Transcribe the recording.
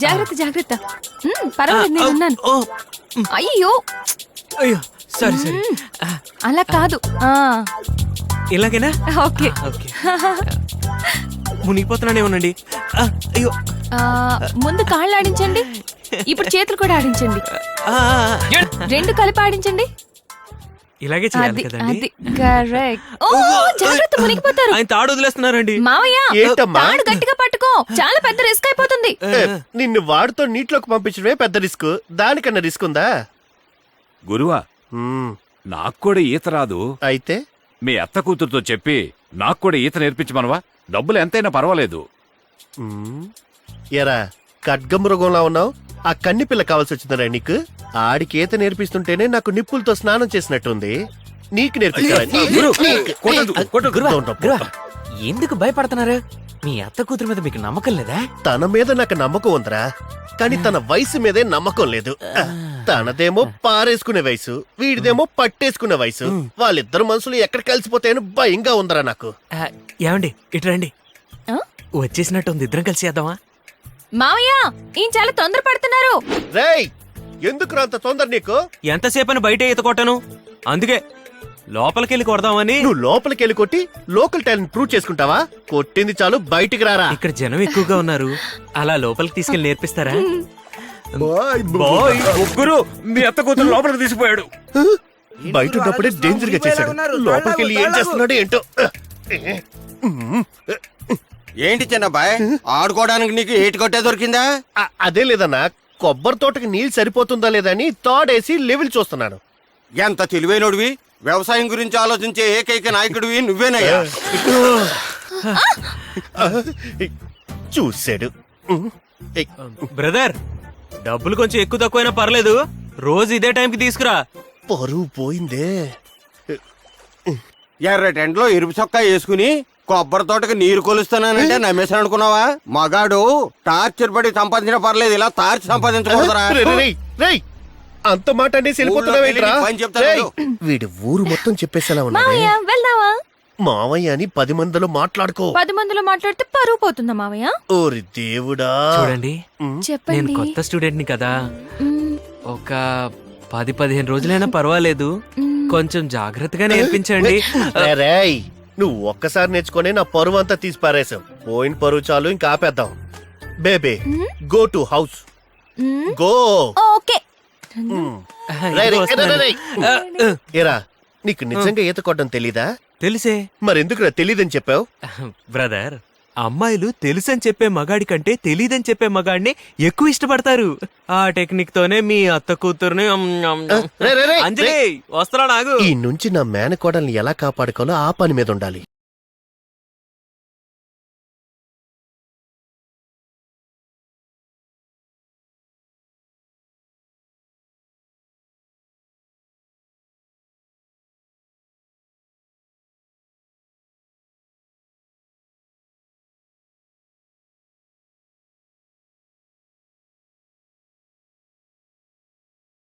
జాగ్రత్త జాగ్రత్త. పర్వాలేదు, నేనున్నాను. అయ్యో అయ్యో సారీ సారీ. అలా కాదు. ఇలాగేనా? ఓకే. ఓకే. మునిగిపోతున్నానే ఉండండి. అయ్యో. ముందు కాళ్ళు ఆడించండి, ఇప్పుడు చేతులు కూడా ఆడించండి. రెండు కలిపి ఆడించండి. ఇలాగే చేయాలి అది కదండి. అది కరెక్ట్. ఓ జాగ్రత్త, మునిగిపోతారు. ఆయన తాడు వదిలేస్తున్నారండి. మావయ్య ఏంటమ్మా? తాడు గట్టిగా పట్టుకో, చాలా పెద్ద రిస్క్ అయిపోతుంది. నిన్ను వాడితో నీటిలోకి పంపించడమే పెద్ద రిస్క్, దానికన్నా రిస్క్ ఉందా? గురువా, నాకు కూడా ఈత రాదు. అయితే మీ అత్త కూతురుతో చెప్పి నాకు కూడా ఈత నేర్పించమనవా? డబ్బులు ఎంతైనా పర్వాలేదు. ఎరా ఖడ్గమృగంలా ఉన్నావు, ఆ కన్ని పిల్ల కావాల్సి వచ్చిందరా నీకు? ఆడికి ఈత నేర్పిస్తుంటేనే నాకు నిప్పులతో స్నానం చేసినట్టుంది. నీకు ఎందుకు భయపడుతున్నారు? మీ అత్త కూతురు మీద మీకు నమ్మకం లేదా? తన మీద నాకు నమ్మకం ఉందిరా, కానీ తన వయసు మీదే నమ్మకం లేదు. తనదేమో పారేసుకునే వయసు, వీడిదేమో పట్టేసుకునే వయసు. వాళ్ళిద్దరు మనుషులు ఎక్కడ కలిసిపోతాయని భయంగా ఉందరా నాకు. ఏమండి ఇటు రండి. వచ్చేసినట్టుంది, ఇద్దరం కలిసి చేద్దామా? మావయ్య ఈయన చాలా తొందర పడుతున్నారు. రేయ్, ఎందుకు అంత తొందర నీకు? ఎంతసేపని బయట ఈత కొట్టాను, అందుకే లోపలికెళ్ళి కొడదామని. నువ్వు లోపలికెళ్ళి కొట్టి లోకల్ టాలెంట్ ప్రూవ్ చేసుకుంటావా? కొట్టింది చాలు, బయటికి రారా. ఇక్కడ జనం ఎక్కువగా ఉన్నారు, అలా లోపలికి తీసుకెళ్లి నేర్పిస్తారా? ముగ్గురు మీ అత్త కూతురు లోపలికి తీసుకుపోయాడు. బయట ఉన్నప్పుడే డేంజర్ గా చేశాడు, లోపలికెళ్ళి ఏం చేస్తున్నాడు ఏంటో. ఏంటి చిన్నబ్బాయ్, ఆడుకోవడానికి నీకు ఏటి కొట్టే దొరికిందా? అదే లేదన్నా, కొబ్బరి తోటకి నీళ్ళు సరిపోతుందా లేదని తోడేసి లెవెల్ చూస్తున్నాను. ఎంత తెలివైనడివి, వ్యవసాయం గురించి ఆలోచించే ఏకైక నాయకుడివి నువ్వేనయ్యా. చూసాడు. బ్రదర్, డబ్బులు కొంచెం ఎక్కువ తక్కువైనా పర్లేదు, రోజు ఇదే టైంకి తీసుకురా. పరువు పోయిందే. ఎర్రటెంట్లో ఎరుపు చొక్కా వేసుకుని కొబ్బరి తోటకి నీరు కొలుస్తానంటే నమ్మేసాను అనుకున్నావా? మగాడు టార్చర్ పడి సంపాదించిన పర్లేదు, ఇలా తార్చి సంపాదించకూడదురా. అంత మాట అనేసి వెళ్ళిపోతున్నావేంట్రా? పని చెప్తాను. వీడి ఊరు మొత్తం చెప్పేసేలా ఉన్నాడే. మావయ్య వెళ్దావా? మావయ్య అని 10 మందిలో మాట్లాడుకో. 10 మందిలో మాట్లాడితే పరువు పోతుందా మావయ్య? ఓరి దేవుడా. చూడండి, నేను చెప్పండి. కొత్త స్టూడెంట్ ని కదా, ఒక 10-15 రోజులైనా పర్వాలేదు, కొంచెం జాగ్రత్తగా నేర్పించండి. రేయ్, నువ్వు ఒక్కసారి నేర్చుకునే నా పరువు అంతా తీసి పారేసావు. పోయిన పరువు చాలు, ఇంకా ఆపేద్దాం. బేబే, go to house. Go. Okay. ఏరా, నీకు నిజంగా ఈత కొట్టడం తెలీదా? తెలిసే. మరెందుకురా తెలీదని చెప్పావు? బ్రదర్, అమ్మాయిలు తెలుసని చెప్పే మగాడి కంటే తెలీదని చెప్పే మగాడిని ఎక్కువ ఇష్టపడతారు. ఆ టెక్నిక్ తోనే మీ అత్త కూతురుని అంజలి వస్త్రా నాగు ఈ నుంచి నా మేనకోడల్ని ఎలా కాపాడుకోవాలో ఆ పని మీద ఉండాలి.